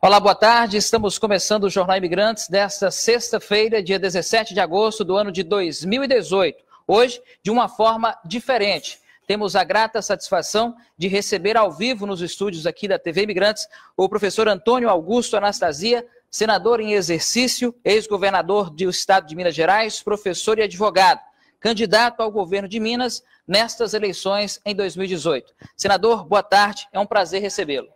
Olá, boa tarde. Estamos começando o Jornal Imigrantes desta sexta-feira, dia 17 de agosto do ano de 2018. Hoje, de uma forma diferente. Temos a grata satisfação de receber ao vivo nos estúdios aqui da TV Imigrantes o professor Antônio Augusto Anastasia, senador em exercício, ex-governador do estado de Minas Gerais, professor e advogado, candidato ao governo de Minas nestas eleições em 2018. Senador, boa tarde, é um prazer recebê-lo.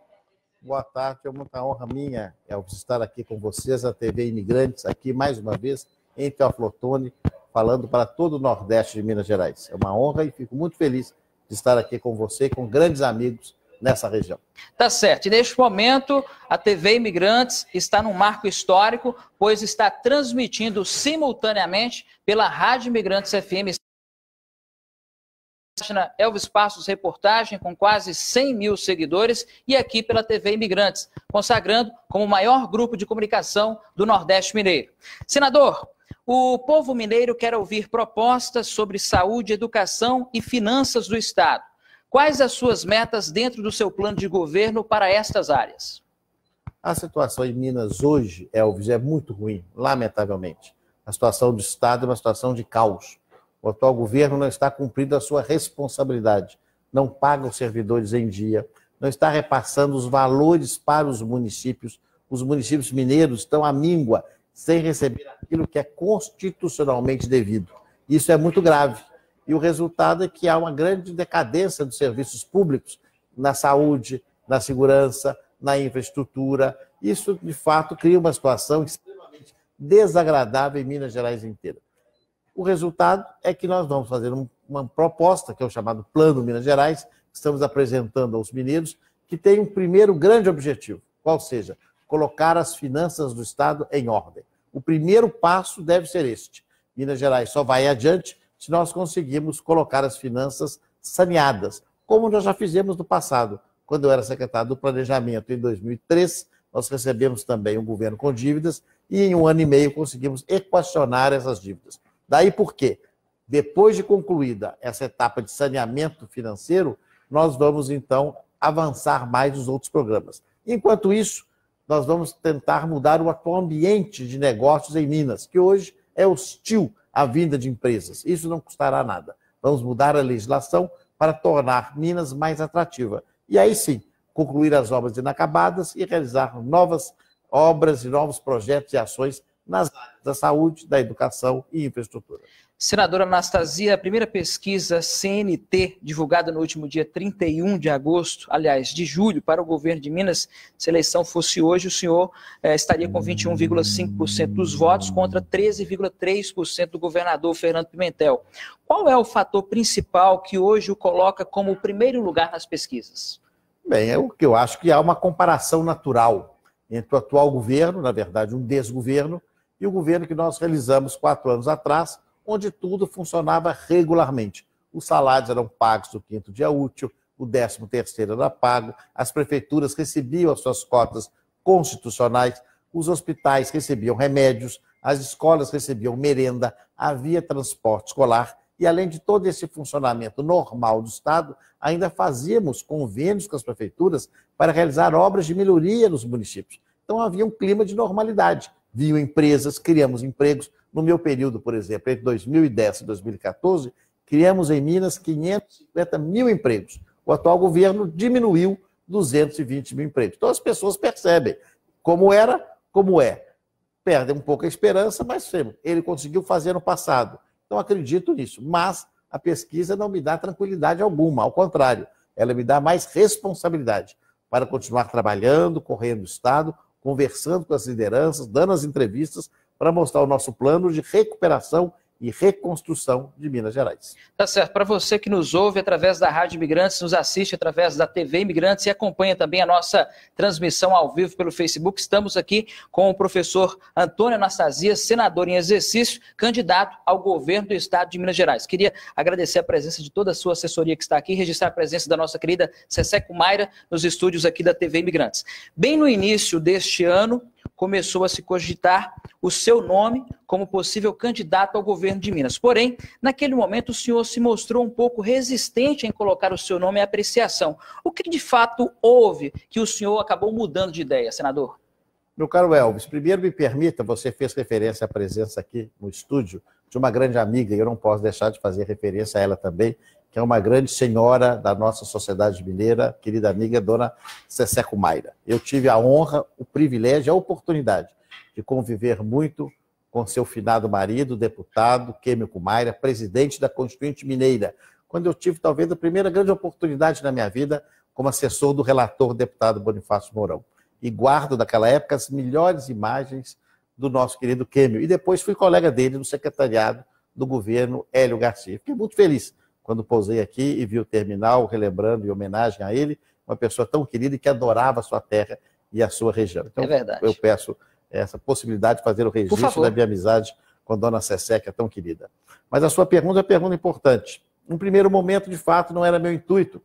Boa tarde, é muita honra minha estar aqui com vocês, a TV Imigrantes, aqui mais uma vez em Teófilo Otoni, falando para todo o Nordeste de Minas Gerais. É uma honra e fico muito feliz de estar aqui com você e com grandes amigos nessa região. Tá certo. E neste momento, a TV Imigrantes está num marco histórico, pois está transmitindo simultaneamente pela Rádio Imigrantes FM, Elvis Passos Reportagem, com quase 100 mil seguidores, e aqui pela TV Imigrantes, consagrando como o maior grupo de comunicação do Nordeste Mineiro. Senador, o povo mineiro quer ouvir propostas sobre saúde, educação e finanças do Estado. Quais as suas metas dentro do seu plano de governo para estas áreas? A situação em Minas hoje, Elvis, é muito ruim, lamentavelmente. A situação do Estado é uma situação de caos. O atual governo não está cumprindo a sua responsabilidade, não paga os servidores em dia, não está repassando os valores para os municípios mineiros estão à míngua, sem receber aquilo que é constitucionalmente devido. Isso é muito grave. E o resultado é que há uma grande decadência dos serviços públicos na saúde, na segurança, na infraestrutura. Isso, de fato, cria uma situação extremamente desagradável em Minas Gerais inteira. O resultado é que nós vamos fazer uma proposta, que é o chamado Plano Minas Gerais, que estamos apresentando aos mineiros, que tem um primeiro grande objetivo, qual seja, colocar as finanças do Estado em ordem. O primeiro passo deve ser este. Minas Gerais só vai adiante se nós conseguirmos colocar as finanças saneadas, como nós já fizemos no passado. Quando eu era secretário do Planejamento, em 2003, nós recebemos também um governo com dívidas e em 1 ano e meio conseguimos equacionar essas dívidas. Daí por quê? Depois de concluída essa etapa de saneamento financeiro, nós vamos, então, avançar mais nos outros programas. Enquanto isso, nós vamos tentar mudar o atual ambiente de negócios em Minas, que hoje é hostil à vinda de empresas. Isso não custará nada. Vamos mudar a legislação para tornar Minas mais atrativa. E aí sim, concluir as obras inacabadas e realizar novas obras e novos projetos e ações nas áreas da saúde, da educação e infraestrutura. Senadora Anastasia, a primeira pesquisa CNT, divulgada no último dia 31 de agosto, aliás, de julho, para o governo de Minas, se a eleição fosse hoje, o senhor estaria com 21,5% dos votos contra 13,3% do governador Fernando Pimentel. Qual é o fator principal que hoje o coloca como o primeiro lugar nas pesquisas? Bem, é o que eu acho que há uma comparação natural entre o atual governo, na verdade um desgoverno, e o governo que nós realizamos 4 anos atrás, onde tudo funcionava regularmente. Os salários eram pagos no 5º dia útil, o 13º era pago, as prefeituras recebiam as suas cotas constitucionais, os hospitais recebiam remédios, as escolas recebiam merenda, havia transporte escolar e, além de todo esse funcionamento normal do Estado, ainda fazíamos convênios com as prefeituras para realizar obras de melhoria nos municípios. Então havia um clima de normalidade. Viam empresas, criamos empregos. No meu período, por exemplo, entre 2010 e 2014, criamos em Minas 550 mil empregos. O atual governo diminuiu 220 mil empregos. Então as pessoas percebem como era, como é. Perdem um pouco a esperança, mas ele conseguiu fazer no passado. Então acredito nisso. Mas a pesquisa não me dá tranquilidade alguma, ao contrário, ela me dá mais responsabilidade para continuar trabalhando, correndo o Estado, conversando com as lideranças, dando as entrevistas para mostrar o nosso plano de recuperação e reconstrução de Minas Gerais. Tá certo. Para você que nos ouve através da Rádio Imigrantes, nos assiste através da TV Imigrantes e acompanha também a nossa transmissão ao vivo pelo Facebook, estamos aqui com o professor Antônio Anastasia, senador em exercício, candidato ao governo do estado de Minas Gerais. Queria agradecer a presença de toda a sua assessoria que está aqui, registrar a presença da nossa querida Cecé Mayra nos estúdios aqui da TV Imigrantes. Bem no início deste ano, começou a se cogitar o seu nome como possível candidato ao governo de Minas. Porém, naquele momento o senhor se mostrou um pouco resistente em colocar o seu nome à apreciação. O que de fato houve que o senhor acabou mudando de ideia, senador? Meu caro Elvis, primeiro me permita, você fez referência à presença aqui no estúdio de uma grande amiga, e eu não posso deixar de fazer referência a ela também, que é uma grande senhora da nossa sociedade mineira, querida amiga, dona Cecé Cumaira. Eu tive a honra, o privilégio, a oportunidade de conviver muito com seu finado marido, deputado Quêmio Cumaira, presidente da Constituinte Mineira, quando eu tive talvez a primeira grande oportunidade na minha vida como assessor do relator deputado Bonifácio Mourão. E guardo daquela época as melhores imagens do nosso querido Quêmio. E depois fui colega dele no secretariado do governo Hélio Garcia. Fiquei muito feliz quando pousei aqui e vi o terminal, relembrando em homenagem a ele, uma pessoa tão querida e que adorava a sua terra e a sua região. Então, é verdade. Eu peço essa possibilidade de fazer o registro da minha amizade com a dona Cecé, que é tão querida. Mas a sua pergunta é uma pergunta importante. Num primeiro momento, de fato, não era meu intuito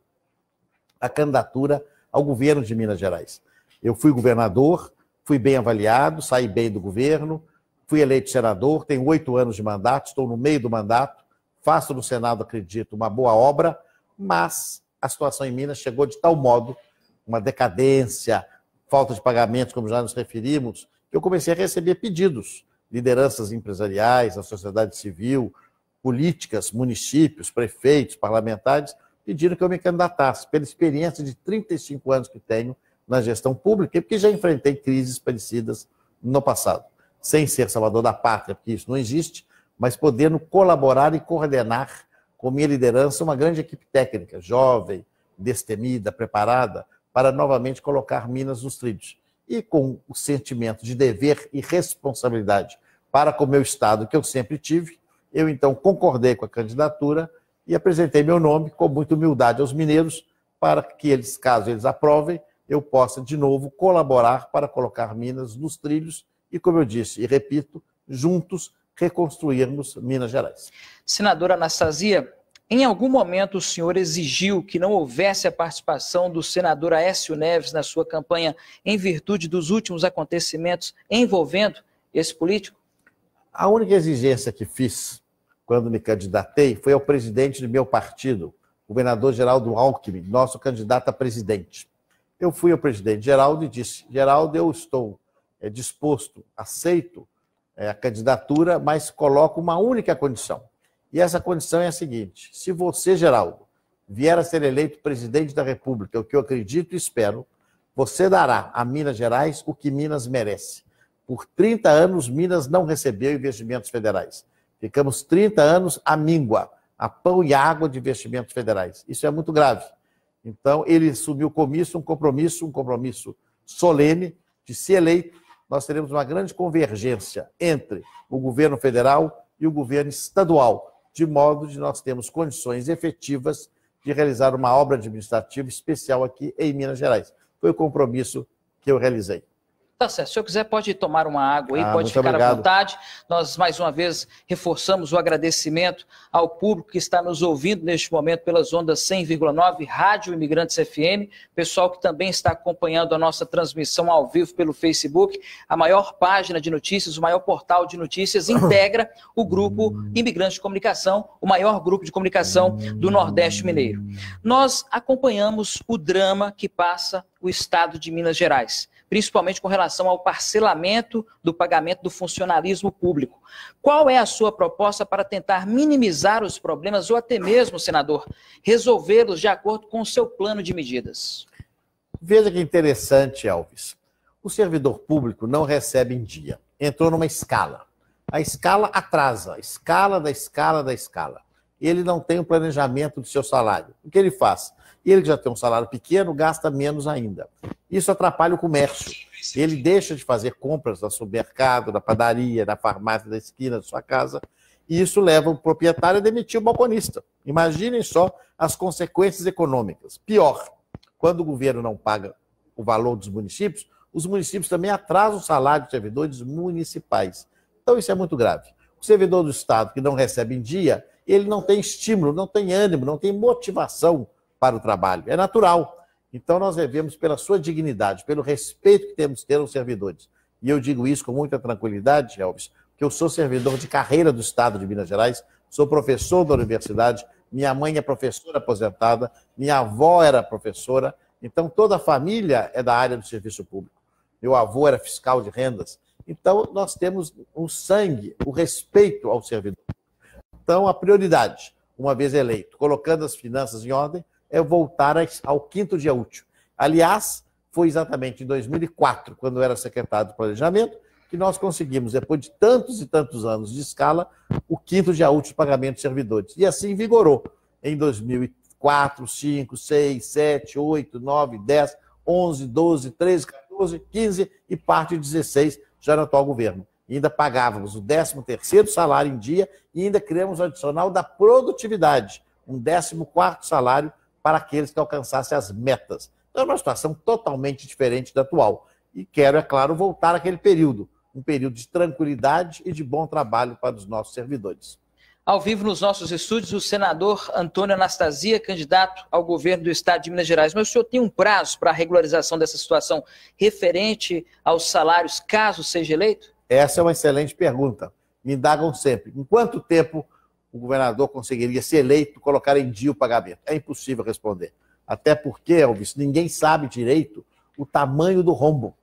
a candidatura ao governo de Minas Gerais. Eu fui governador, fui bem avaliado, saí bem do governo, fui eleito senador, tenho 8 anos de mandato, estou no meio do mandato, faço no Senado, acredito, uma boa obra, mas a situação em Minas chegou de tal modo, uma decadência, falta de pagamentos, como já nos referimos, que eu comecei a receber pedidos, lideranças empresariais, a sociedade civil, políticas, municípios, prefeitos, parlamentares, pediram que eu me candidatasse, pela experiência de 35 anos que tenho na gestão pública, porque já enfrentei crises parecidas no passado, sem ser salvador da pátria, porque isso não existe, mas podendo colaborar e coordenar com minha liderança uma grande equipe técnica, jovem, destemida, preparada, para novamente colocar Minas nos trilhos. E com o sentimento de dever e responsabilidade para com o meu Estado, que eu sempre tive, eu então concordei com a candidatura e apresentei meu nome com muita humildade aos mineiros para que eles, caso eles aprovem, eu possa de novo colaborar para colocar Minas nos trilhos e, como eu disse e repito, juntos reconstruirmos Minas Gerais. Senadora Anastasia, em algum momento o senhor exigiu que não houvesse a participação do senador Aécio Neves na sua campanha em virtude dos últimos acontecimentos envolvendo esse político? A única exigência que fiz quando me candidatei foi ao presidente do meu partido, o governador Geraldo Alckmin, nosso candidato a presidente. Eu fui ao presidente Geraldo e disse: Geraldo, eu estou disposto, aceito a candidatura, mas coloco uma única condição. E essa condição é a seguinte: se você, Geraldo, vier a ser eleito presidente da República, o que eu acredito e espero, você dará a Minas Gerais o que Minas merece. Por 30 anos, Minas não recebeu investimentos federais. Ficamos 30 anos à míngua, a pão e água de investimentos federais. Isso é muito grave. Então, ele assumiu um compromisso solene de se eleito. Nós teremos uma grande convergência entre o governo federal e o governo estadual, de modo de nós termos condições efetivas de realizar uma obra administrativa especial aqui em Minas Gerais. Foi o compromisso que eu realizei. Tá certo. Se o senhor quiser, pode tomar uma água aí, pode ficar obrigado. à vontade. Nós, mais uma vez, reforçamos o agradecimento ao público que está nos ouvindo neste momento pelas ondas 100,9, Rádio Imigrantes FM, pessoal que também está acompanhando a nossa transmissão ao vivo pelo Facebook. A maior página de notícias, o maior portal de notícias, integra o grupo Imigrantes de Comunicação, o maior grupo de comunicação do Nordeste Mineiro. Nós acompanhamos o drama que passa o Estado de Minas Gerais, principalmente com relação ao parcelamento do pagamento do funcionalismo público. Qual é a sua proposta para tentar minimizar os problemas ou até mesmo, senador, resolvê-los de acordo com o seu plano de medidas? Veja que interessante, Elvis. O servidor público não recebe em dia. Entrou numa escala. A escala atrasa, a escala da escala da escala. Ele não tem um planejamento do seu salário. O que ele faz? Ele que já tem um salário pequeno, gasta menos ainda. Isso atrapalha o comércio. Ele deixa de fazer compras no supermercado, na padaria, na farmácia da esquina da sua casa, e isso leva o proprietário a demitir o balconista. Imaginem só as consequências econômicas. Pior, quando o governo não paga o valor dos municípios, os municípios também atrasam o salário dos servidores municipais. Então isso é muito grave. O servidor do Estado que não recebe em dia, ele não tem estímulo, não tem ânimo, não tem motivação para o trabalho. É natural. Então nós devemos, pela sua dignidade, pelo respeito que temos que ter aos servidores. E eu digo isso com muita tranquilidade, Elvis, que eu sou servidor de carreira do Estado de Minas Gerais, sou professor da universidade, minha mãe é professora aposentada, minha avó era professora, então toda a família é da área do serviço público. meu avô era fiscal de rendas. Então, nós temos o sangue, o respeito ao servidor. Então, a prioridade, uma vez eleito, colocando as finanças em ordem, é voltar ao 5º dia útil. Aliás, foi exatamente em 2004, quando eu era secretário de Planejamento, que nós conseguimos, depois de tantos e tantos anos de escala, o 5º dia útil de pagamento de servidores. E assim vigorou em 2004, 5, 6, 7, 8, 9, 10, 11, 12, 13, 14, 15 e parte de 16 já no atual governo. E ainda pagávamos o 13º salário em dia e ainda criamos o adicional da produtividade, um 14º salário para aqueles que alcançassem as metas. Então é uma situação totalmente diferente da atual. E quero, é claro, voltar àquele período, um período de tranquilidade e de bom trabalho para os nossos servidores. Ao vivo nos nossos estúdios, o senador Antônio Anastasia, candidato ao governo do estado de Minas Gerais. Mas o senhor tem um prazo para a regularização dessa situação referente aos salários, caso seja eleito? Essa é uma excelente pergunta. Me indagam sempre. Em quanto tempo o governador conseguiria, se eleito, colocar em dia o pagamento? É impossível responder. Até porque, Elvis, ninguém sabe direito o tamanho do rombo.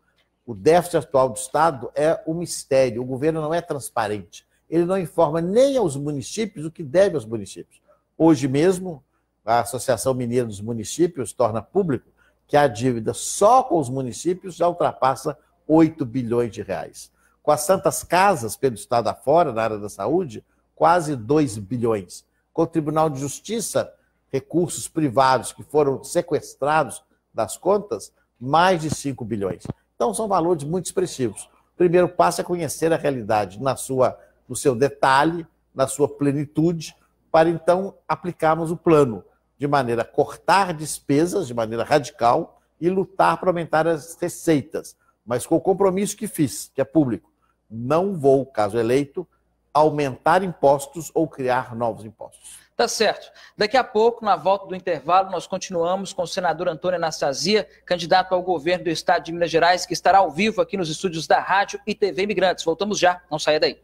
O déficit atual do Estado é um mistério. O governo não é transparente. Ele não informa nem aos municípios o que deve aos municípios. Hoje mesmo, a Associação Mineira dos Municípios torna público que a dívida só com os municípios já ultrapassa 8 bilhões de reais. Com as santas casas pelo Estado afora, na área da saúde, quase 2 bilhões. Com o Tribunal de Justiça, recursos privados que foram sequestrados das contas, mais de 5 bilhões. Então, são valores muito expressivos. O primeiro passo é conhecer a realidade no seu detalhe, na sua plenitude, para então aplicarmos o plano, de maneira a cortar despesas de maneira radical e lutar para aumentar as receitas. Mas com o compromisso que fiz, que é público, não vou, caso eleito, aumentar impostos ou criar novos impostos. Tá certo. Daqui a pouco, na volta do intervalo, nós continuamos com o senador Antônio Anastasia, candidato ao governo do estado de Minas Gerais, que estará ao vivo aqui nos estúdios da Rádio e TV Imigrantes. Voltamos já, não saia daí.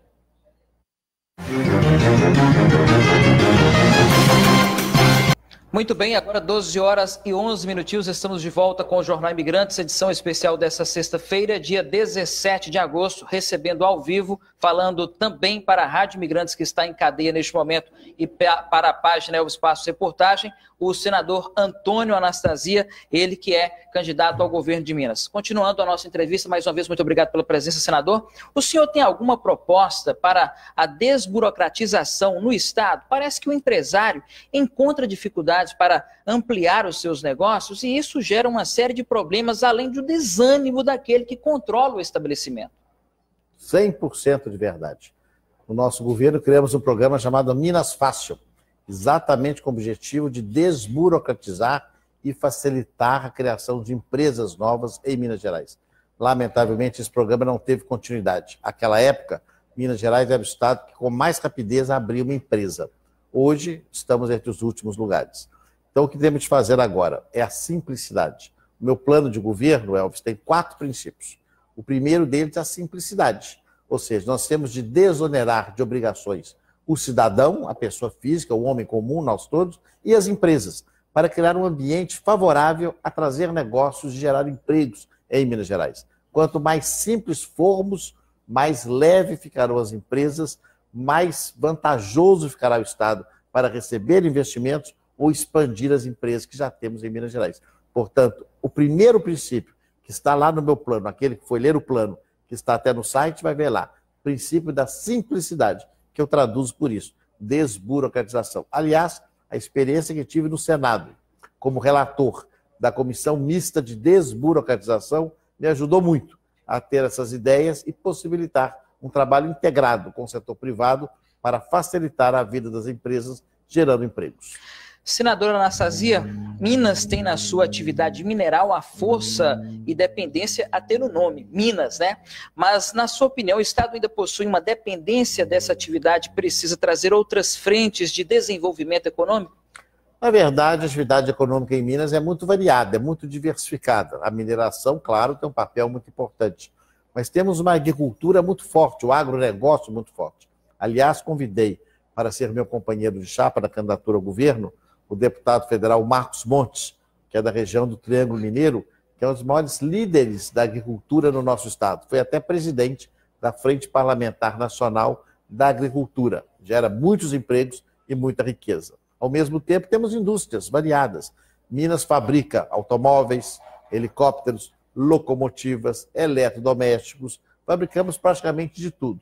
Muito bem, agora 12 horas e 11 minutinhos, estamos de volta com o Jornal Imigrantes, edição especial dessa sexta-feira, dia 17 de agosto, recebendo ao vivo, falando também para a Rádio Imigrantes, que está em cadeia neste momento, e para a página O Espaço Reportagem, o senador Antônio Anastasia, ele que é candidato ao governo de Minas. Continuando a nossa entrevista, mais uma vez, muito obrigado pela presença, senador. O senhor tem alguma proposta para a desburocratização no Estado? Parece que o empresário encontra dificuldades para ampliar os seus negócios e isso gera uma série de problemas, além do desânimo daquele que controla o estabelecimento. 100% de verdade. No nosso governo, criamos um programa chamado Minas Fácil, exatamente com o objetivo de desburocratizar e facilitar a criação de empresas novas em Minas Gerais. Lamentavelmente, esse programa não teve continuidade. Naquela época, Minas Gerais era o estado que com mais rapidez abria uma empresa. Hoje, estamos entre os últimos lugares. Então, o que temos de fazer agora é a simplicidade. O meu plano de governo, Elvis, tem 4 princípios. O primeiro deles é a simplicidade. Ou seja, nós temos de desonerar de obrigações o cidadão, a pessoa física, o homem comum, nós todos, e as empresas, para criar um ambiente favorável a trazer negócios e gerar empregos em Minas Gerais. Quanto mais simples formos, mais leve ficarão as empresas, mais vantajoso ficará o Estado para receber investimentos ou expandir as empresas que já temos em Minas Gerais. Portanto, o primeiro princípio que está lá no meu plano, aquele que foi ler o plano, que está até no site, vai ver lá, princípio da simplicidade, que eu traduzo por isso, desburocratização. Aliás, a experiência que tive no Senado, como relator da Comissão Mista de Desburocratização, me ajudou muito a ter essas ideias e possibilitar um trabalho integrado com o setor privado para facilitar a vida das empresas, gerando empregos. Senadora Anastasia, Minas tem na sua atividade mineral a força e dependência até no nome, Minas, né? Mas, na sua opinião, o Estado ainda possui uma dependência dessa atividade, precisa trazer outras frentes de desenvolvimento econômico? Na verdade, a atividade econômica em Minas é muito variada, é muito diversificada. A mineração, claro, tem um papel muito importante. Mas temos uma agricultura muito forte, o agronegócio muito forte. Aliás, convidei para ser meu companheiro de chapa da candidatura ao governo o deputado federal Marcos Montes, que é da região do Triângulo Mineiro, que é um dos maiores líderes da agricultura no nosso estado. Foi até presidente da Frente Parlamentar Nacional da Agricultura. Gera muitos empregos e muita riqueza. Ao mesmo tempo, temos indústrias variadas. Minas fabrica automóveis, helicópteros, locomotivas, eletrodomésticos, fabricamos praticamente de tudo.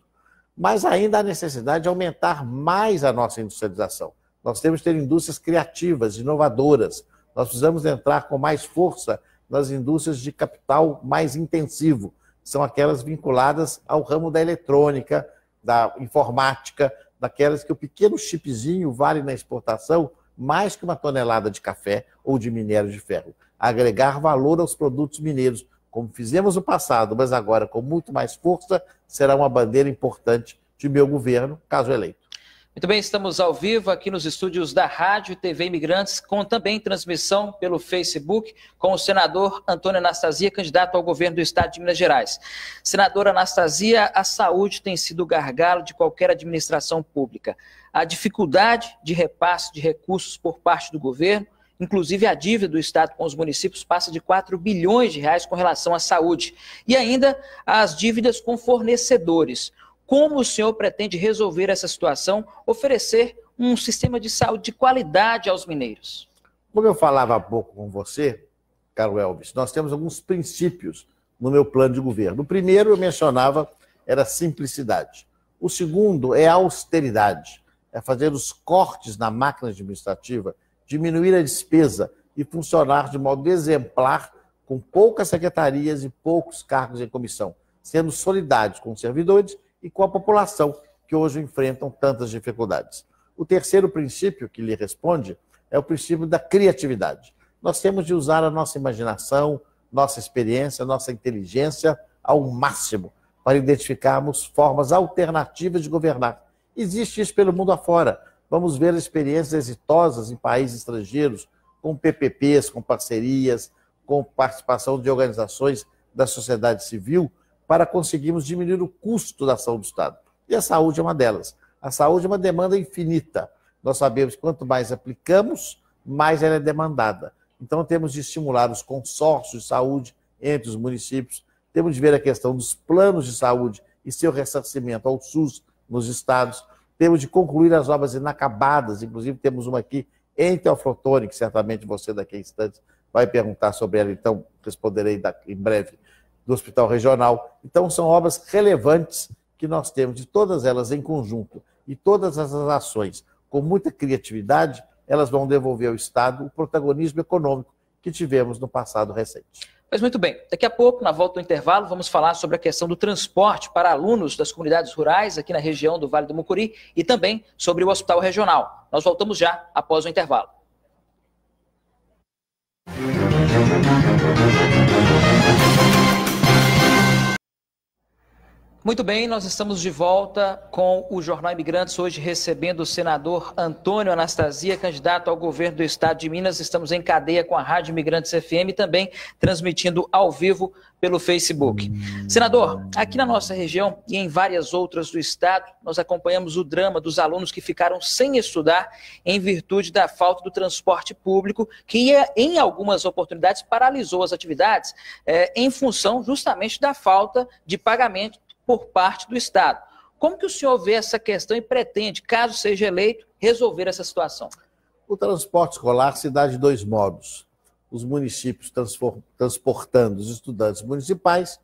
Mas ainda há necessidade de aumentar mais a nossa industrialização. Nós temos que ter indústrias criativas, inovadoras. Nós precisamos entrar com mais força nas indústrias de capital mais intensivo. São aquelas vinculadas ao ramo da eletrônica, da informática, daquelas que o pequeno chipzinho vale na exportação mais que uma tonelada de café ou de minério de ferro. Agregar valor aos produtos mineiros, como fizemos no passado, mas agora com muito mais força, será uma bandeira importante de meu governo, caso eleito. Muito bem, estamos ao vivo aqui nos estúdios da Rádio e TV Imigrantes, com também transmissão pelo Facebook, com o senador Antônio Anastasia, candidato ao governo do estado de Minas Gerais. Senadora Anastasia, a saúde tem sido o gargalo de qualquer administração pública. A dificuldade de repasse de recursos por parte do governo, inclusive a dívida do estado com os municípios passa de 4 bilhões de reais com relação à saúde. E ainda as dívidas com fornecedores. Como o senhor pretende resolver essa situação, oferecer um sistema de saúde de qualidade aos mineiros? Como eu falava há pouco com você, caro Elvis, nós temos alguns princípios no meu plano de governo. O primeiro, eu mencionava, era simplicidade. O segundo é austeridade, é fazer os cortes na máquina administrativa, diminuir a despesa e funcionar de modo exemplar, com poucas secretarias e poucos cargos em comissão, sendo solidários com os servidores e com a população, que hoje enfrentam tantas dificuldades. O terceiro princípio que lhe responde é o princípio da criatividade. Nós temos de usar a nossa imaginação, nossa experiência, nossa inteligência ao máximo para identificarmos formas alternativas de governar. Existe isso pelo mundo afora. Vamos ver experiências exitosas em países estrangeiros, com PPPs, com parcerias, com participação de organizações da sociedade civil, para conseguirmos diminuir o custo da saúde do Estado. E a saúde é uma delas. A saúde é uma demanda infinita. Nós sabemos que quanto mais aplicamos, mais ela é demandada. Então temos de estimular os consórcios de saúde entre os municípios, temos de ver a questão dos planos de saúde e seu ressarcimento ao SUS nos estados, temos de concluir as obras inacabadas, inclusive temos uma aqui em Teoflotone, que certamente você daqui a instantes vai perguntar sobre ela, então responderei em breve, do Hospital Regional. Então, são obras relevantes que nós temos, de todas elas em conjunto, e todas essas ações, com muita criatividade, elas vão devolver ao Estado o protagonismo econômico que tivemos no passado recente. Pois muito bem, daqui a pouco, na volta do intervalo, vamos falar sobre a questão do transporte para alunos das comunidades rurais aqui na região do Vale do Mucuri e também sobre o Hospital Regional. Nós voltamos já após o intervalo. Muito bem, nós estamos de volta com o Jornal Imigrantes, hoje recebendo o senador Antônio Anastasia, candidato ao governo do estado de Minas. Estamos em cadeia com a Rádio Imigrantes FM e também transmitindo ao vivo pelo Facebook. Senador, aqui na nossa região e em várias outras do estado, nós acompanhamos o drama dos alunos que ficaram sem estudar em virtude da falta do transporte público, que em algumas oportunidades paralisou as atividades em função justamente da falta de pagamento por parte do Estado. Como que o senhor vê essa questão e pretende, caso seja eleito, resolver essa situação? O transporte escolar se dá de dois modos. Os municípios transportando os estudantes municipais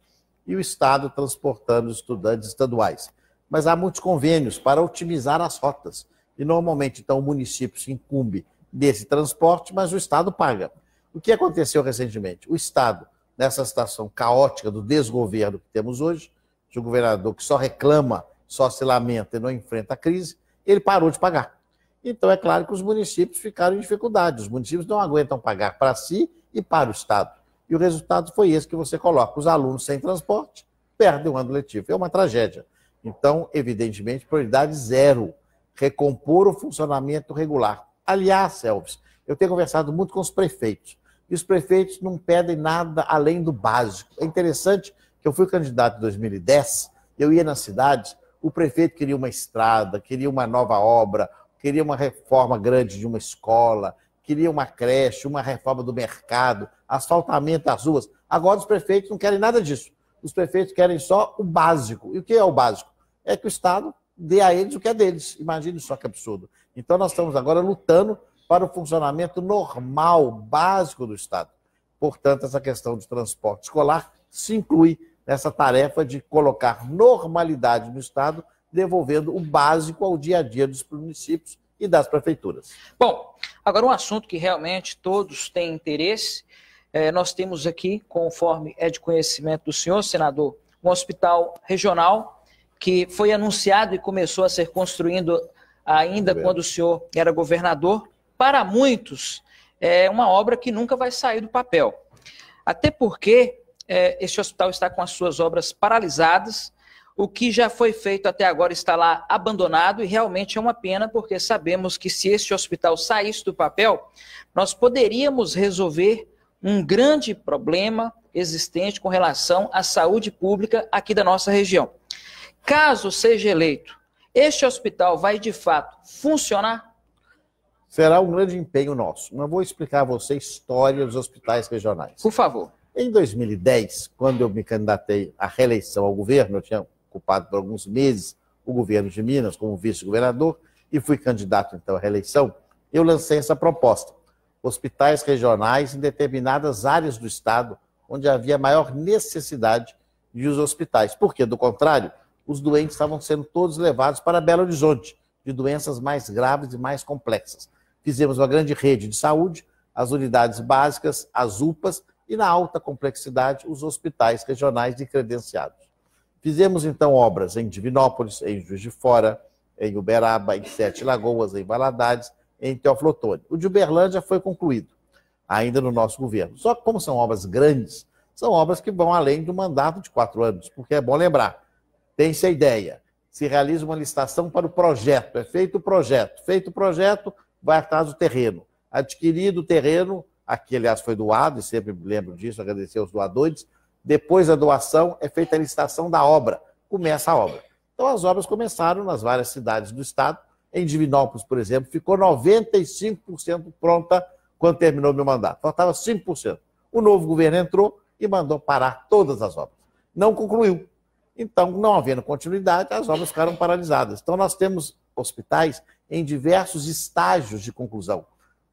e o Estado transportando os estudantes estaduais. Mas há muitos convênios para otimizar as rotas. E normalmente, então, o município se incumbe desse transporte, mas o Estado paga. O que aconteceu recentemente? O Estado, nessa situação caótica do desgoverno que temos hoje, de um governador que só reclama, só se lamenta e não enfrenta a crise, ele parou de pagar. Então é claro que os municípios ficaram em dificuldade, os municípios não aguentam pagar para si e para o Estado. E o resultado foi esse que você coloca, os alunos sem transporte perdem o ano letivo, é uma tragédia. Então, evidentemente, prioridade zero, recompor o funcionamento regular. Aliás, Elvis, eu tenho conversado muito com os prefeitos, e os prefeitos não pedem nada além do básico. É interessante que eu fui candidato em 2010, eu ia nas cidades, o prefeito queria uma estrada, queria uma nova obra, queria uma reforma grande de uma escola, queria uma creche, uma reforma do mercado, asfaltamento das ruas. Agora os prefeitos não querem nada disso. Os prefeitos querem só o básico. E o que é o básico? É que o Estado dê a eles o que é deles. Imagine só que absurdo. Então nós estamos agora lutando para o funcionamento normal, básico do Estado. Portanto, essa questão de transporte escolar se inclui nessa tarefa de colocar normalidade no Estado, devolvendo o básico ao dia a dia dos municípios e das prefeituras. Bom, agora um assunto que realmente todos têm interesse, nós temos aqui, conforme é de conhecimento do senhor, senador, um hospital regional que foi anunciado e começou a ser construído ainda quando o senhor era governador. Para muitos, é uma obra que nunca vai sair do papel. Até porque este hospital está com as suas obras paralisadas. O que já foi feito até agora está lá abandonado e realmente é uma pena, porque sabemos que se este hospital saísse do papel, nós poderíamos resolver um grande problema existente com relação à saúde pública aqui da nossa região. Caso seja eleito, este hospital vai de fato funcionar? Será um grande empenho nosso. Mas vou explicar a você a história dos hospitais regionais. Por favor. Em 2010, quando eu me candidatei à reeleição ao governo, eu tinha ocupado por alguns meses o governo de Minas como vice-governador e fui candidato então à reeleição, eu lancei essa proposta. Hospitais regionais em determinadas áreas do estado onde havia maior necessidade de os hospitais. Porque, do contrário, os doentes estavam sendo todos levados para Belo Horizonte, de doenças mais graves e mais complexas. Fizemos uma grande rede de saúde, as unidades básicas, as UPAs e, na alta complexidade, os hospitais regionais de credenciados. Fizemos, então, obras em Divinópolis, em Juiz de Fora, em Uberaba, em Sete Lagoas, em Valadares, em Teófilo Otoni. O de Uberlândia foi concluído, ainda no nosso governo. Só que, como são obras grandes, são obras que vão além do mandato de 4 anos, porque é bom lembrar, tem-se a ideia, se realiza uma licitação para o projeto, é feito o projeto, vai atrás do terreno. Adquirido o terreno, aqui, aliás, foi doado, e sempre me lembro disso, agradecer aos doadores. Depois da doação, é feita a licitação da obra. Começa a obra. Então, as obras começaram nas várias cidades do estado. Em Divinópolis, por exemplo, ficou 95% pronta quando terminou meu mandato. Faltava 5%. O novo governo entrou e mandou parar todas as obras. Não concluiu. Então, não havendo continuidade, as obras ficaram paralisadas. Então, nós temos hospitais em diversos estágios de conclusão.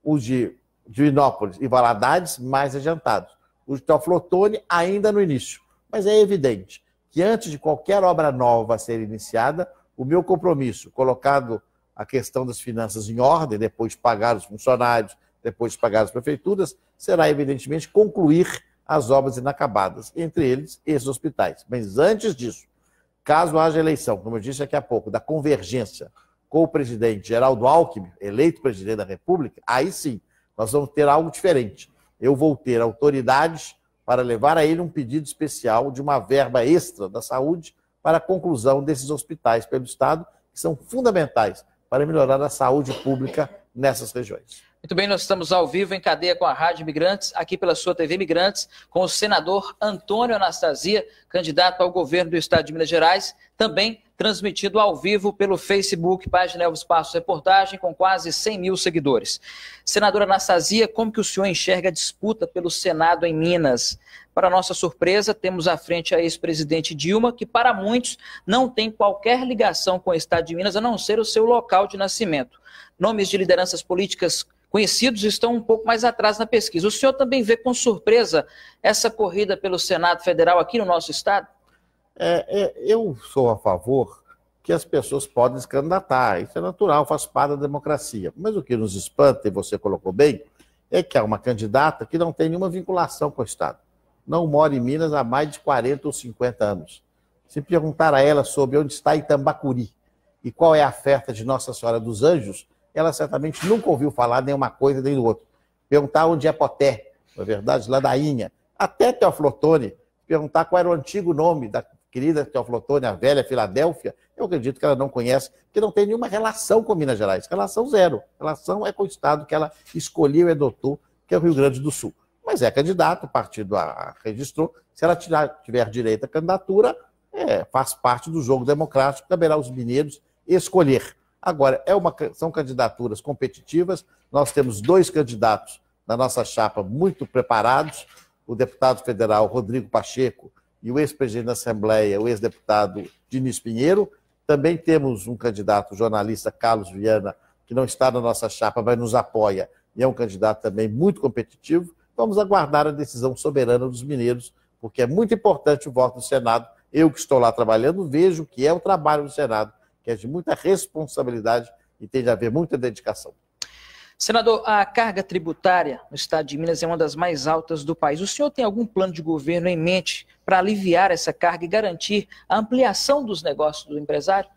Os de Divinópolis e Valadares, mais adiantados. O de Teófilo Otoni, ainda no início. Mas é evidente que antes de qualquer obra nova ser iniciada, o meu compromisso, colocado a questão das finanças em ordem, depois de pagar os funcionários, depois de pagar as prefeituras, será, evidentemente, concluir as obras inacabadas, entre eles, esses hospitais. Mas antes disso, caso haja eleição, como eu disse daqui a pouco, da convergência com o presidente Geraldo Alckmin, eleito presidente da República, aí sim, nós vamos ter algo diferente. Eu vou ter autoridades para levar a ele um pedido especial de uma verba extra da saúde para a conclusão desses hospitais pelo Estado, que são fundamentais para melhorar a saúde pública nessas regiões. Muito bem, nós estamos ao vivo em cadeia com a Rádio Imigrantes, aqui pela sua TV Imigrantes, com o senador Antônio Anastasia, candidato ao governo do estado de Minas Gerais, também transmitido ao vivo pelo Facebook, página Elvis Passos Reportagem, com quase 100 mil seguidores. Senadora Anastasia, como que o senhor enxerga a disputa pelo Senado em Minas? Para nossa surpresa, temos à frente a ex-presidente Dilma, que para muitos não tem qualquer ligação com o estado de Minas, a não ser o seu local de nascimento. Nomes de lideranças políticas conhecidos estão um pouco mais atrás na pesquisa. O senhor também vê com surpresa essa corrida pelo Senado Federal aqui no nosso estado? Eu sou a favor que as pessoas podem se candidatar. Isso é natural, faz parte da democracia. Mas o que nos espanta, e você colocou bem, é que há uma candidata que não tem nenhuma vinculação com o estado. Não mora em Minas há mais de 40 ou 50 anos. Se perguntar a ela sobre onde está Itambacuri e qual é a oferta de Nossa Senhora dos Anjos, ela certamente nunca ouviu falar nem uma coisa nem do outro. Perguntar onde é Poté, na verdade, Ladainha, até Teófilo Otoni, perguntar qual era o antigo nome da querida Teófilo Otoni, a velha Filadélfia, eu acredito que ela não conhece, que não tem nenhuma relação com Minas Gerais. Relação zero. Relação é com o estado que ela escolheu e adotou, que é o Rio Grande do Sul. Mas é candidato, o partido a registrou. Se ela tiver direito à candidatura, faz parte do jogo democrático, caberá aos mineiros escolher. Agora, são candidaturas competitivas, nós temos 2 candidatos na nossa chapa muito preparados, o deputado federal Rodrigo Pacheco e o ex-presidente da Assembleia, o ex-deputado Diniz Pinheiro. Também temos um candidato, o jornalista Carlos Viana, que não está na nossa chapa, mas nos apoia, e é um candidato também muito competitivo. Vamos aguardar a decisão soberana dos mineiros, porque é muito importante o voto do Senado. Eu que estou lá trabalhando, vejo que é o trabalho do Senado, que é de muita responsabilidade e tem de haver muita dedicação. Senador, a carga tributária no estado de Minas é uma das mais altas do país. O senhor tem algum plano de governo em mente para aliviar essa carga e garantir a ampliação dos negócios do empresário?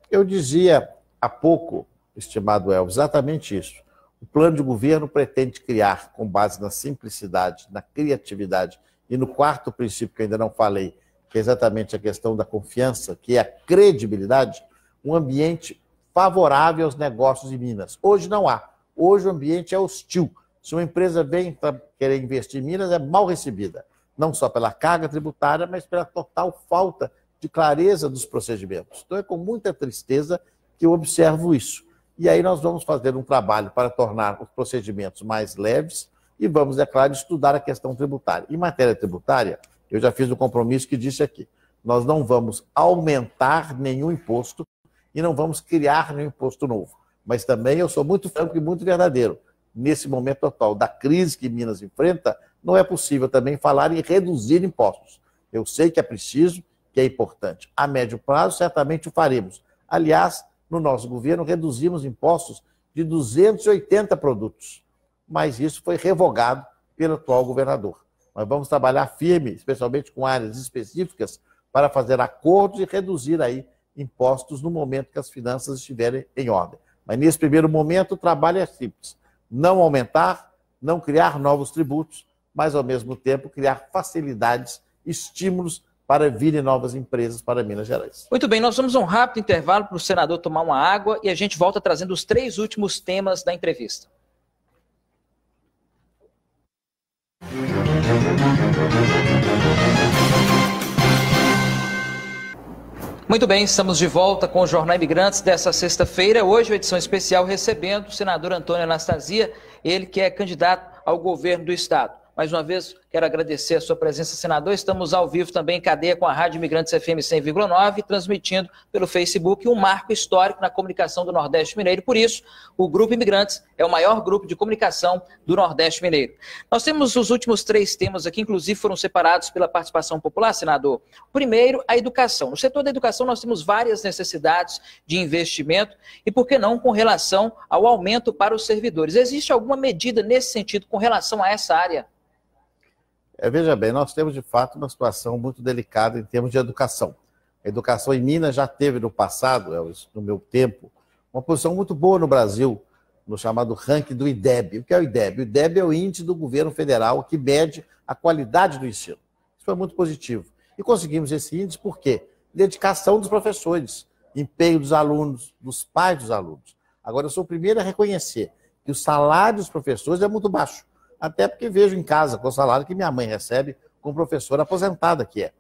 Eu dizia há pouco, estimado Elvis, exatamente isso. O plano de governo pretende criar, com base na simplicidade, na criatividade e no 4º princípio que eu ainda não falei, que é exatamente a questão da confiança, que é a credibilidade, um ambiente favorável aos negócios em Minas. Hoje não há. Hoje o ambiente é hostil. Se uma empresa vem para querer investir em Minas, é mal recebida. Não só pela carga tributária, mas pela total falta de clareza dos procedimentos. Então é com muita tristeza que eu observo isso. E aí nós vamos fazer um trabalho para tornar os procedimentos mais leves e vamos, é claro, estudar a questão tributária. Em matéria tributária, eu já fiz um compromisso que disse aqui, nós não vamos aumentar nenhum imposto e não vamos criar nenhum imposto novo. Mas também eu sou muito franco e muito verdadeiro. Nesse momento atual da crise que Minas enfrenta, não é possível também falar em reduzir impostos. Eu sei que é preciso, que é importante. A médio prazo, certamente o faremos. Aliás, no nosso governo, reduzimos impostos de 280 produtos. Mas isso foi revogado pelo atual governador. Nós vamos trabalhar firme, especialmente com áreas específicas, para fazer acordos e reduzir aí impostos no momento que as finanças estiverem em ordem. Mas nesse primeiro momento o trabalho é simples. Não aumentar, não criar novos tributos, mas ao mesmo tempo criar facilidades, estímulos para virem novas empresas para Minas Gerais. Muito bem, nós vamos a um rápido intervalo para o senador tomar uma água e a gente volta trazendo os 3 últimos temas da entrevista. Muito bem, estamos de volta com o Jornal Imigrantes dessa sexta-feira. Hoje, uma edição especial recebendo o senador Antônio Anastasia, ele que é candidato ao governo do estado. Mais uma vez, quero agradecer a sua presença, senador. Estamos ao vivo também em cadeia com a Rádio Imigrantes FM 100,9, transmitindo pelo Facebook um marco histórico na comunicação do Nordeste Mineiro. Por isso, o Grupo Imigrantes é o maior grupo de comunicação do Nordeste Mineiro. Nós temos os últimos 3 temas aqui, inclusive foram separados pela participação popular, senador. Primeiro, a educação. No setor da educação, nós temos várias necessidades de investimento e, por que não, com relação ao aumento para os servidores. Existe alguma medida nesse sentido com relação a essa área? Veja bem, nós temos de fato uma situação muito delicada em termos de educação. A educação em Minas já teve no passado, no meu tempo, uma posição muito boa no Brasil, no chamado ranking do IDEB. O que é o IDEB? O IDEB é o índice do governo federal que mede a qualidade do ensino. Isso foi muito positivo. E conseguimos esse índice por quê? Dedicação dos professores, empenho dos alunos, dos pais dos alunos. Agora, eu sou o primeiro a reconhecer que o salário dos professores é muito baixo. Até porque vejo em casa com o salário que minha mãe recebe com professora aposentada que é.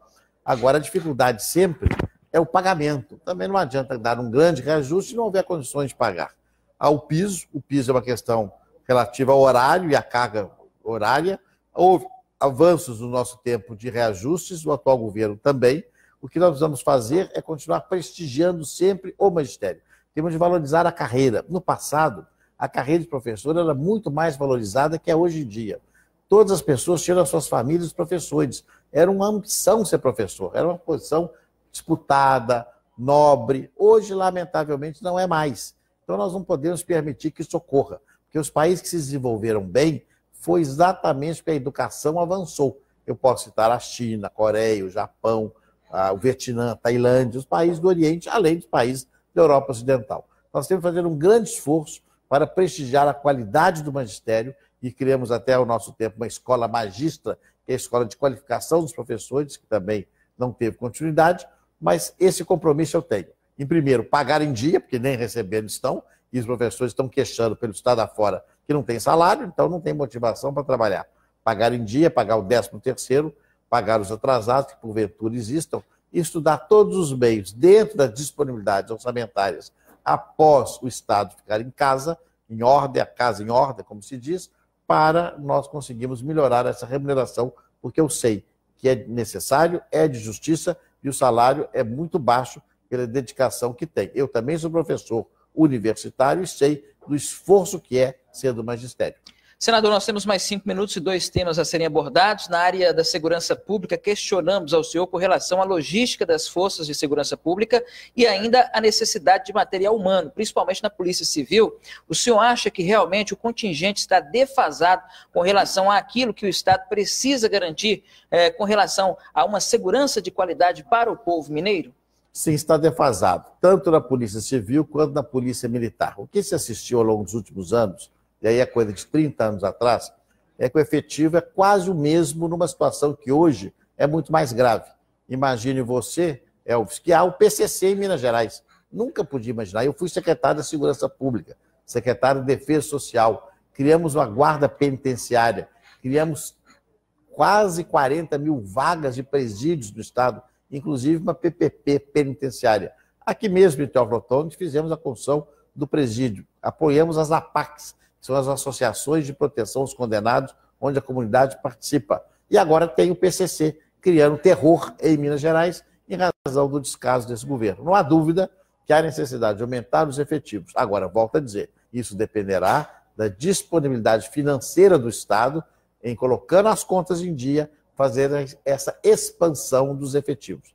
Agora, a dificuldade sempre é o pagamento. Também não adianta dar um grande reajuste se não houver condições de pagar. O piso é uma questão relativa ao horário e à carga horária. Houve avanços no nosso tempo de reajustes, o atual governo também. O que nós vamos fazer é continuar prestigiando sempre o magistério. Temos de valorizar a carreira. No passado, a carreira de professor era muito mais valorizada que é hoje em dia. Todas as pessoas tinham as suas famílias de professores. Era uma ambição ser professor, era uma posição disputada, nobre. Hoje, lamentavelmente, não é mais. Então, nós não podemos permitir que isso ocorra, porque os países que se desenvolveram bem foi exatamente porque a educação avançou. Eu posso citar a China, a Coreia, o Japão, o Vietnã, a Tailândia, os países do Oriente, além dos países da Europa Ocidental. Nós temos que fazer um grande esforço para prestigiar a qualidade do magistério e criamos até ao nosso tempo uma escola magistra, que é a escola de qualificação dos professores, que também não teve continuidade, mas esse compromisso eu tenho. Em primeiro, pagar em dia, porque nem recebendo estão, e os professores estão queixando pelo estado afora que não tem salário, então não tem motivação para trabalhar. Pagar em dia, pagar o 13º, pagar os atrasados, que porventura existam, e estudar todos os meios, dentro das disponibilidades orçamentárias após o Estado ficar em casa, em ordem, a casa em ordem, como se diz, para nós conseguirmos melhorar essa remuneração, porque eu sei que é necessário, é de justiça e o salário é muito baixo pela dedicação que tem. Eu também sou professor universitário e sei do esforço que é ser do magistério. Senador, nós temos mais 5 minutos e 2 temas a serem abordados. Na área da segurança pública, questionamos ao senhor com relação à logística das forças de segurança pública e ainda a necessidade de material humano, principalmente na Polícia Civil. O senhor acha que realmente o contingente está defasado com relação àquilo que o Estado precisa garantir com relação a uma segurança de qualidade para o povo mineiro? Sim, está defasado, tanto na Polícia Civil quanto na Polícia Militar. O que se assistiu ao longo dos últimos anos, e aí é coisa de 30 anos atrás, é que o efetivo é quase o mesmo numa situação que hoje é muito mais grave. Imagine você, Elvis, que há o PCC em Minas Gerais. Nunca podia imaginar. Eu fui secretário da Segurança Pública, secretário de Defesa Social, criamos uma guarda penitenciária, criamos quase 40 mil vagas de presídios no Estado, inclusive uma PPP penitenciária. Aqui mesmo em Teófilo Otoni fizemos a construção do presídio, apoiamos as APACs, que são as associações de proteção aos condenados, onde a comunidade participa. E agora tem o PCC, criando terror em Minas Gerais, em razão do descaso desse governo. Não há dúvida que há necessidade de aumentar os efetivos. Agora, volto a dizer, isso dependerá da disponibilidade financeira do Estado em colocando as contas em dia, fazer essa expansão dos efetivos.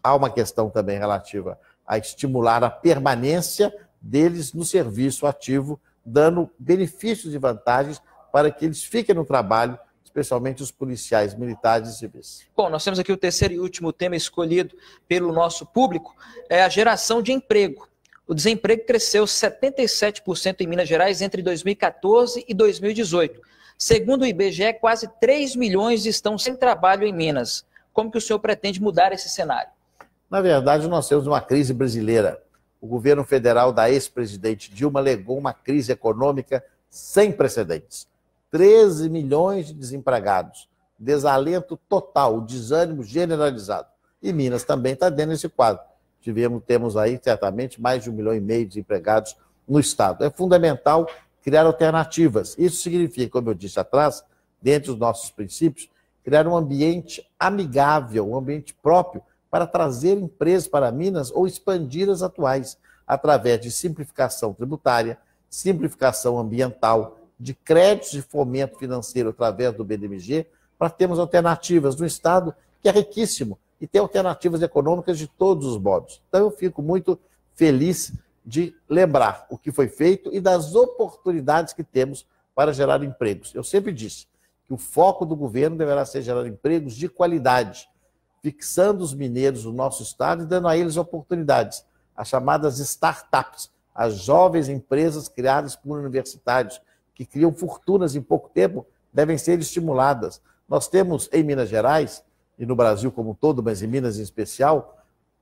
Há uma questão também relativa a estimular a permanência deles no serviço ativo, dando benefícios e vantagens para que eles fiquem no trabalho, especialmente os policiais militares e civis. Bom, nós temos aqui o terceiro e último tema escolhido pelo nosso público, é a geração de emprego. O desemprego cresceu 77% em Minas Gerais entre 2014 e 2018. Segundo o IBGE, quase 3 milhões estão sem trabalho em Minas. Como que o senhor pretende mudar esse cenário? Na verdade, nós temos uma crise brasileira. O governo federal da ex-presidente Dilma legou uma crise econômica sem precedentes. 13 milhões de desempregados, desalento total, desânimo generalizado. E Minas também está dentro desse quadro. Temos aí, certamente, mais de 1,5 milhão de desempregados no Estado. É fundamental criar alternativas. Isso significa, como eu disse atrás, dentro dos nossos princípios, criar um ambiente amigável, um ambiente próprio para trazer empresas para Minas ou expandir as atuais, através de simplificação tributária, simplificação ambiental, de créditos de fomento financeiro através do BDMG, para termos alternativas no Estado, que é riquíssimo, e ter alternativas econômicas de todos os modos. Então eu fico muito feliz de lembrar o que foi feito e das oportunidades que temos para gerar empregos. Eu sempre disse que o foco do governo deverá ser gerar empregos de qualidade, fixando os mineiros do nosso estado e dando a eles oportunidades, as chamadas startups, as jovens empresas criadas por universitários, que criam fortunas em pouco tempo, devem ser estimuladas. Nós temos em Minas Gerais, e no Brasil como um todo, mas em Minas em especial,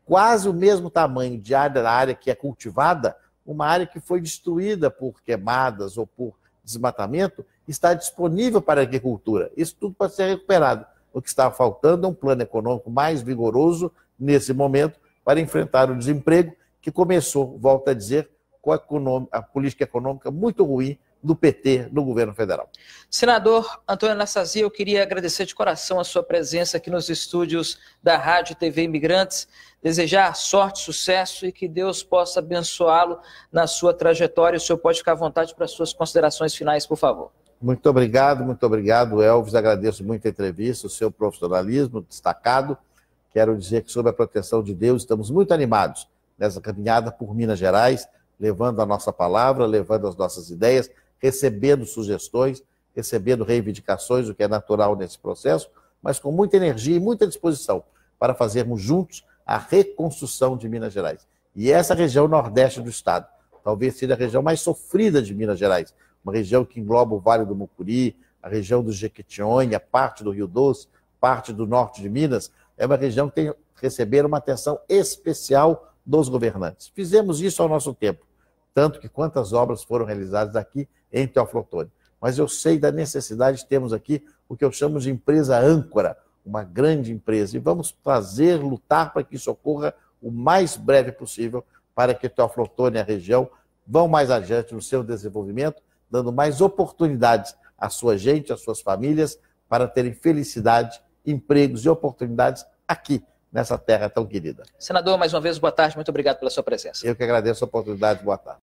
quase o mesmo tamanho de área da área que é cultivada, uma área que foi destruída por queimadas ou por desmatamento, está disponível para a agricultura. Isso tudo pode ser recuperado. O que está faltando é um plano econômico mais vigoroso nesse momento para enfrentar o desemprego que começou, volto a dizer, com a política econômica muito ruim do PT no governo federal. Senador Antônio Anastasia, eu queria agradecer de coração a sua presença aqui nos estúdios da Rádio e TV Imigrantes, desejar sorte, sucesso e que Deus possa abençoá-lo na sua trajetória. O senhor pode ficar à vontade para as suas considerações finais, por favor. Muito obrigado, Elvis. Agradeço muito a entrevista, o seu profissionalismo destacado. Quero dizer que, sob a proteção de Deus, estamos muito animados nessa caminhada por Minas Gerais, levando a nossa palavra, levando as nossas ideias, recebendo sugestões, recebendo reivindicações, o que é natural nesse processo, mas com muita energia e muita disposição para fazermos juntos a reconstrução de Minas Gerais. E essa região nordeste do estado, talvez seja a região mais sofrida de Minas Gerais, uma região que engloba o Vale do Mucuri, a região do Jequitinhonha, parte do Rio Doce, parte do norte de Minas, é uma região que tem receber uma atenção especial dos governantes. Fizemos isso ao nosso tempo, tanto que quantas obras foram realizadas aqui em Teófilo Otoni. Mas eu sei da necessidade de termos aqui o que eu chamo de empresa âncora, uma grande empresa, e vamos lutar para que isso ocorra o mais breve possível, para que Teófilo Otoni e a região vão mais adiante no seu desenvolvimento, dando mais oportunidades à sua gente, às suas famílias, para terem felicidade, empregos e oportunidades aqui, nessa terra tão querida. Senador, mais uma vez, boa tarde, muito obrigado pela sua presença. Eu que agradeço a oportunidade, boa tarde.